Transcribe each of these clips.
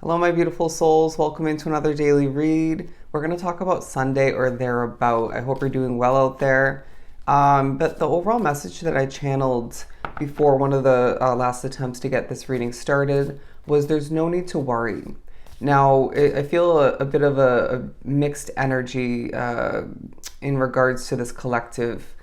Hello, my beautiful souls. Welcome into another daily read. We're going to talk about Sunday or thereabout. I hope you're doing well out there. But the overall message that I channeled before one of the last attempts to get this reading started was there's no need to worry. Now, I feel a bit of a mixed energy in regards to this collective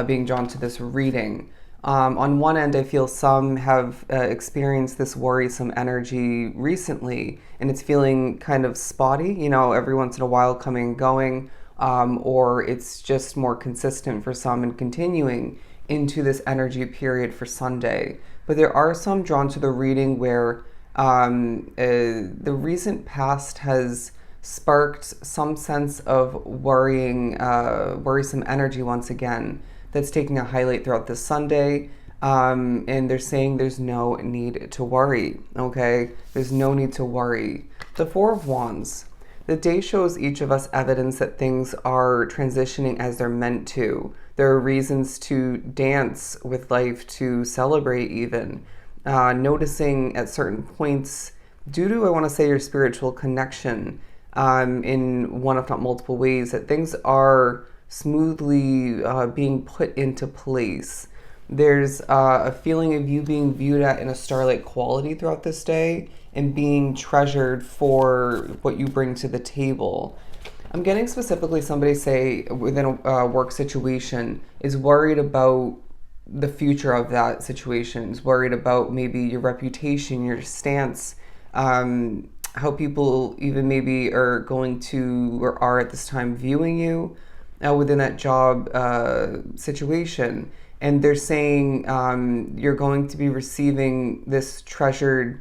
being drawn to this reading. On one end, I feel some have experienced this worrisome energy recently, and it's feeling kind of spotty, every once in a while coming and going, or it's just more consistent for some and continuing into this energy period for Sunday. But there are some drawn to the reading where the recent past has sparked some sense of worrisome energy once again that's taking a highlight throughout this Sunday. And they're saying there's no need to worry, okay? There's no need to worry. The Four of Wands. The day shows each of us evidence that things are transitioning as they're meant to. There are reasons to dance with life, to celebrate even. Noticing at certain points, due to, I want to say, your spiritual connection in one, if not multiple ways, that things are smoothly being put into place. There's a feeling of you being viewed at in a starlight quality throughout this day and being treasured for what you bring to the table. I'm getting specifically somebody say within a work situation is worried about the future of that situation, is worried about maybe your reputation, your stance, how people even maybe are going to or are at this time viewing you within that job situation. And they're saying you're going to be receiving this treasured,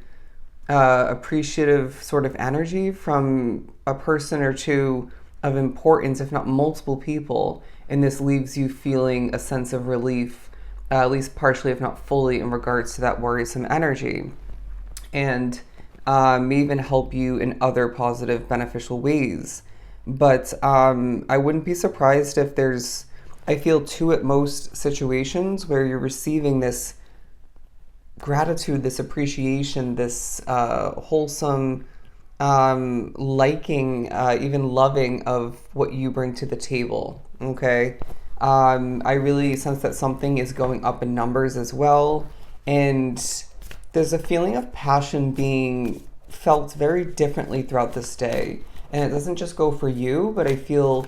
appreciative sort of energy from a person or two of importance, if not multiple people. And this leaves you feeling a sense of relief, at least partially, if not fully, in regards to that worrisome energy. And may even help you in other positive, beneficial ways. But I wouldn't be surprised if there's, I feel, two at most situations where you're receiving this gratitude, this appreciation, this wholesome liking, even loving of what you bring to the table. Okay. I really sense that something is going up in numbers as well. And there's a feeling of passion being felt very differently throughout this day. And it doesn't just go for you, but I feel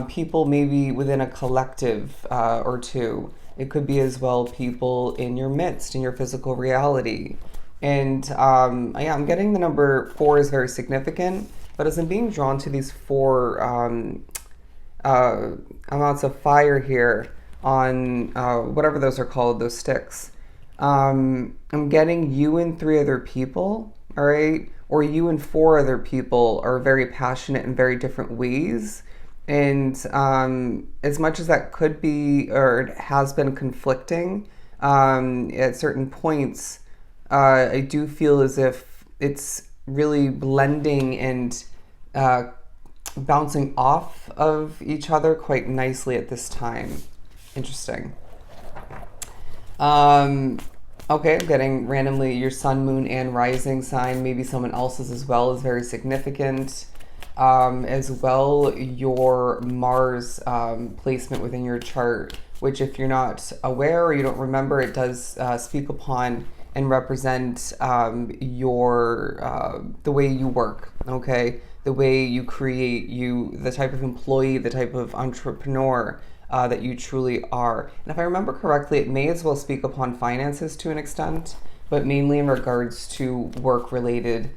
people maybe within a collective or two. It could be as well people in your midst, in your physical reality. And yeah, I'm getting the number 4 is very significant, but as I'm being drawn to these 4 amounts of fire here on whatever those are called, those sticks, I'm getting you and 3 other people, all right? Or you and 4 other people are very passionate in very different ways. And as much as that could be or it has been conflicting at certain points, I do feel as if it's really blending and bouncing off of each other quite nicely at this time. Interesting. Okay, I'm getting randomly your sun, moon, and rising sign, maybe someone else's as well, is very significant. As well, your Mars placement within your chart, which if you're not aware or you don't remember, it does speak upon and represent your the way you work, okay? The way you create, the type of employee, the type of entrepreneur that you truly are. And if I remember correctly, it may as well speak upon finances to an extent, but mainly in regards to work-related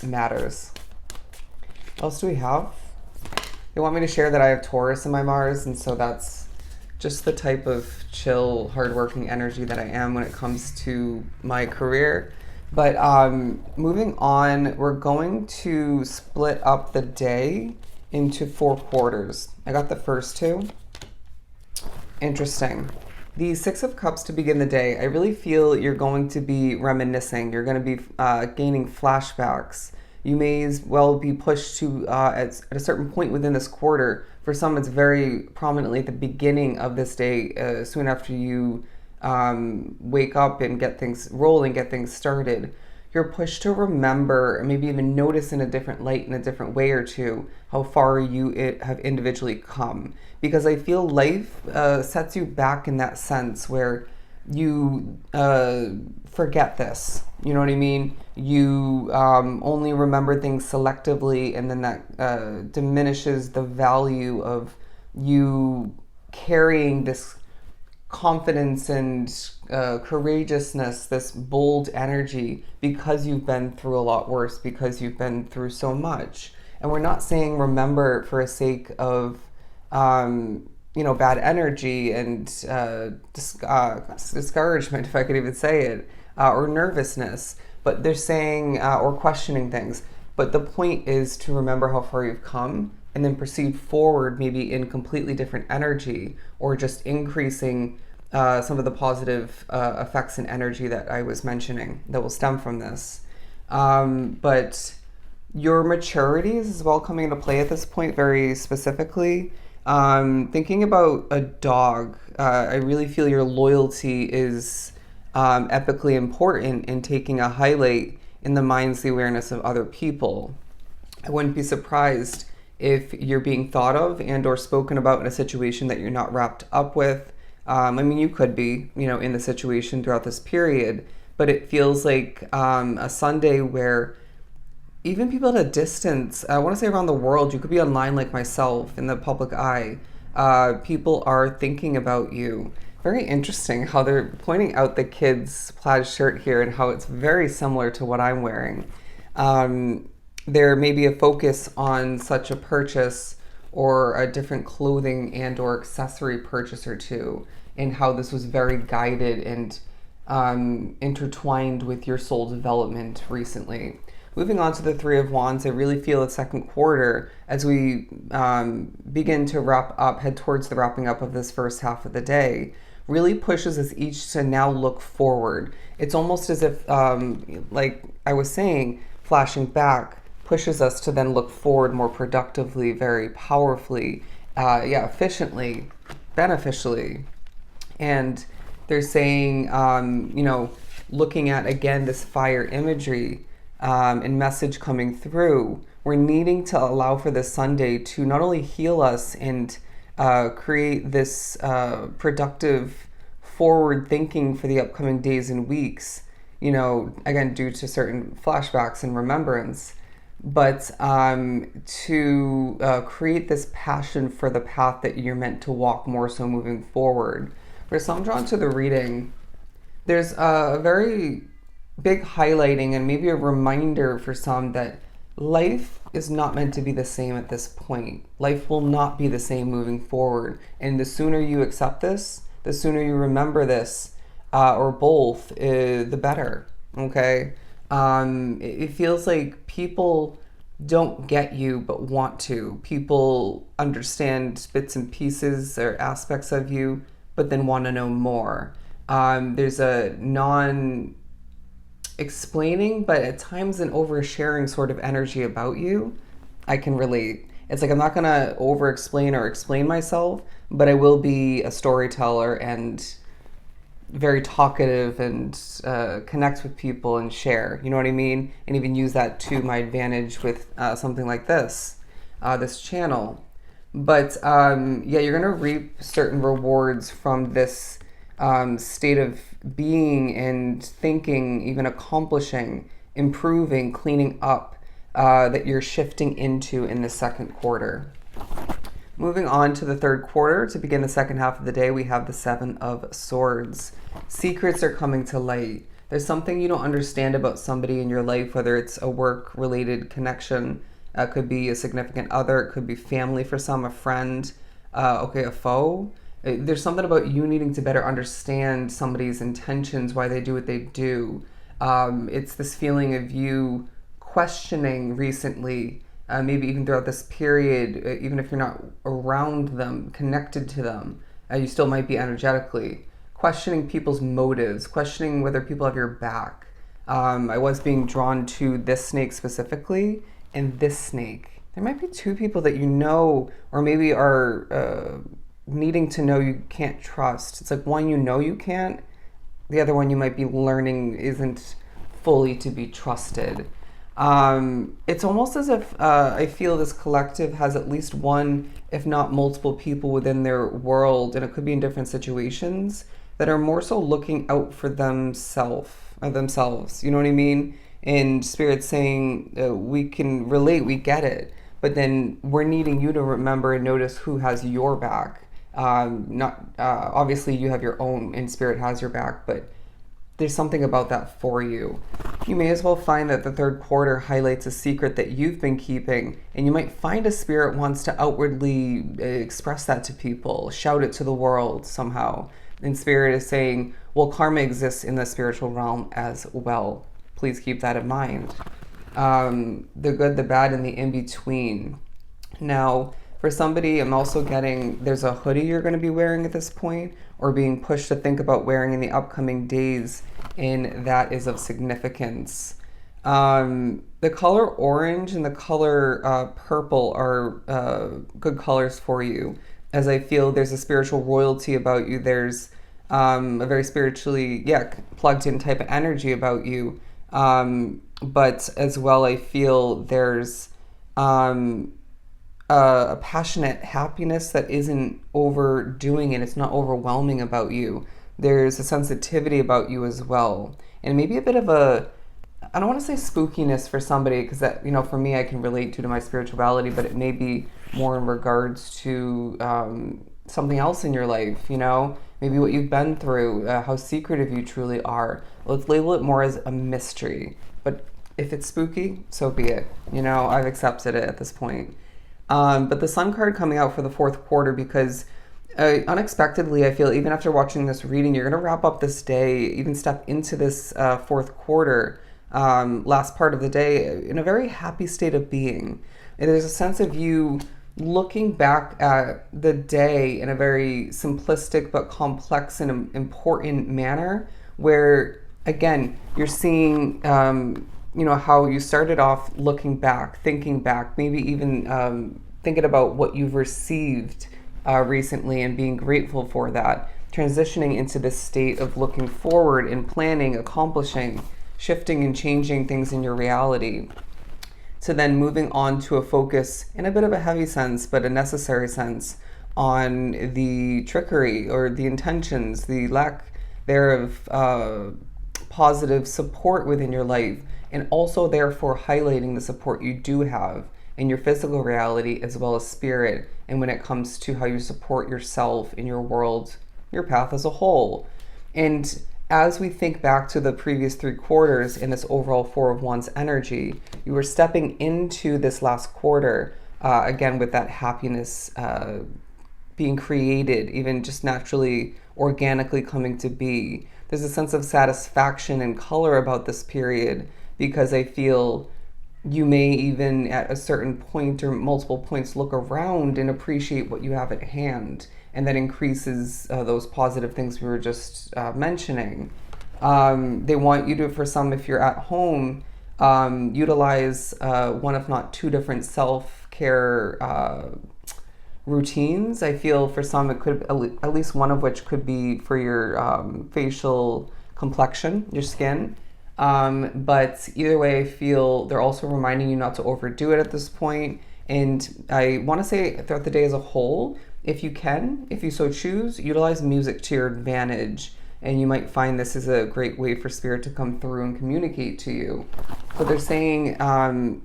matters. What else do we have? They want me to share that I have Taurus in my Mars, and so that's just the type of chill, hardworking energy that I am when it comes to my career. But moving on, we're going to split up the day into 4 quarters. I got the first 2. Interesting. The 6 of Cups to begin the day. I really feel you're going to be reminiscing. You're going to be gaining flashbacks. You may as well be pushed to, at a certain point within this quarter. For some, it's very prominently at the beginning of this day, soon after you wake up and get things rolling, get things started. you're pushed to remember, and maybe even notice in a different light, in a different way or two, how far have individually come. Because I feel life sets you back in that sense where you forget this. You know what I mean? You only remember things selectively, and then that diminishes the value of you carrying this confidence and courageousness, this bold energy, because you've been through a lot worse, because you've been through so much. And we're not saying remember for a sake of, bad energy and discouragement, if I could even say it, or nervousness, but they're saying, or questioning things. But the point is to remember how far you've come and then proceed forward, maybe in completely different energy, or just increasing some of the positive effects and energy that I was mentioning that will stem from this. But your maturity is as well coming into play at this point, very specifically. Thinking about a dog, I really feel your loyalty is epically important in taking a highlight in the minds, the awareness of other people. I wouldn't be surprised if you're being thought of and or spoken about in a situation that you're not wrapped up with. You could be, in the situation throughout this period, but it feels like a Sunday where even people at a distance, I want to say around the world, you could be online like myself in the public eye. People are thinking about you. Very interesting how they're pointing out the kid's plaid shirt here and how it's very similar to what I'm wearing. There may be a focus on such a purchase or a different clothing and or accessory purchase or two, and how this was very guided and intertwined with your soul development recently. Moving on to the Three of Wands, I really feel the second quarter, as we begin to head towards the wrapping up of this first half of the day, really pushes us each to now look forward. It's almost as if, like I was saying, flashing back, pushes us to then look forward more productively, very powerfully, efficiently, beneficially. And they're saying, looking at, again, this fire imagery and message coming through, we're needing to allow for this Sunday to not only heal us and create this productive forward thinking for the upcoming days and weeks, again, due to certain flashbacks and remembrance, but to create this passion for the path that you're meant to walk more so moving forward. For some drawn to the reading, there's a very big highlighting and maybe a reminder for some that life is not meant to be the same at this point. Life will not be the same moving forward. And the sooner you accept this, the sooner you remember this, or both, the better. Okay? It feels like people don't get you but want to. People understand bits and pieces or aspects of you, but then want to know more. There's a non-explaining, but at times an oversharing sort of energy about you. I can relate. It's like I'm not going to over-explain or explain myself, but I will be a storyteller and very talkative and connect with people and share, you know what I mean? And even use that to my advantage with something like this channel. But you're going to reap certain rewards from this state of being and thinking, even accomplishing, improving, cleaning up that you're shifting into in the second quarter. Moving on to the third quarter, to begin the second half of the day, we have the Seven of Swords. Secrets are coming to light. There's something you don't understand about somebody in your life, whether it's a work-related connection, could be a significant other, it could be family for some, a friend, a foe. There's something about you needing to better understand somebody's intentions, why they do what they do. It's this feeling of you questioning recently, maybe even throughout this period, even if you're not around them, connected to them, you still might be energetically questioning people's motives, questioning whether people have your back. I was being drawn to this snake specifically, and this snake. There might be two people that you know, or maybe are needing to know you can't trust. It's like one you know you can't, the other one you might be learning isn't fully to be trusted. It's almost as if I feel this collective has at least one, if not multiple people within their world, and it could be in different situations, that are more so looking out for themselves. You know what I mean? And Spirit saying, we can relate, we get it, but then we're needing you to remember and notice who has your back. Not obviously you have your own, and Spirit has your back, but there's something about that for you. You may as well find that the third quarter highlights a secret that you've been keeping, and you might find a Spirit wants to outwardly express that to people, shout it to the world somehow. And Spirit is saying, well, karma exists in the spiritual realm as well. Please keep that in mind. The good, the bad, and the in-between. Now, for somebody, I'm also getting there's a hoodie you're going to be wearing at this point, or being pushed to think about wearing in the upcoming days, and that is of significance. The color orange and the color purple are good colors for you, as I feel there's a spiritual royalty about you. There's a very spiritually, plugged in type of energy about you. But as well, I feel there's a passionate happiness that isn't overdoing it. It's not overwhelming about you. There's a sensitivity about you as well. And maybe a bit of I don't want to say spookiness for somebody, because that, for me, I can relate to my spirituality, but it may be more in regards to something else in your life, maybe what you've been through, how secretive you truly are. Let's label it more as a mystery. But if it's spooky, so be it. I've accepted it at this point. But the Sun card coming out for the fourth quarter, because unexpectedly, I feel even after watching this reading, you're going to wrap up this day, even step into this fourth quarter, last part of the day, in a very happy state of being. And there's a sense of you looking back at the day in a very simplistic but complex and important manner, where, again, you're seeing how you started off looking back, thinking back, maybe even thinking about what you've received recently and being grateful for that, transitioning into this state of looking forward and planning, accomplishing, shifting and changing things in your reality, to then moving on to a focus in a bit of a heavy sense, but a necessary sense, on the trickery or the intentions, the lack thereof positive support within your life, and also therefore highlighting the support you do have in your physical reality as well as spirit, and when it comes to how you support yourself in your world, your path as a whole. And as we think back to the previous three quarters in this overall Four of Wands energy, you were stepping into this last quarter, again, with that happiness being created, even just naturally, organically coming to be. There's a sense of satisfaction and color about this period, because I feel you may even at a certain point or multiple points look around and appreciate what you have at hand, and that increases those positive things we were just mentioning. They want you to, for some, if you're at home, utilize one if not two different self-care routines. I feel for some it could, at least one of which could be for your facial complexion, your skin. But either way, I feel they're also reminding you not to overdo it at this point. And I want to say throughout the day as a whole, if you can, if you so choose, utilize music to your advantage. And you might find this is a great way for spirit to come through and communicate to you. But they're saying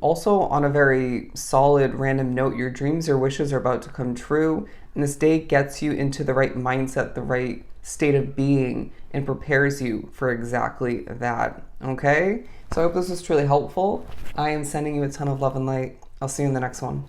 also on a very solid random note, your dreams or wishes are about to come true. And this day gets you into the right mindset, the right state of being, and prepares you for exactly that. Okay? So I hope this was truly helpful. I am sending you a ton of love and light. I'll see you in the next one.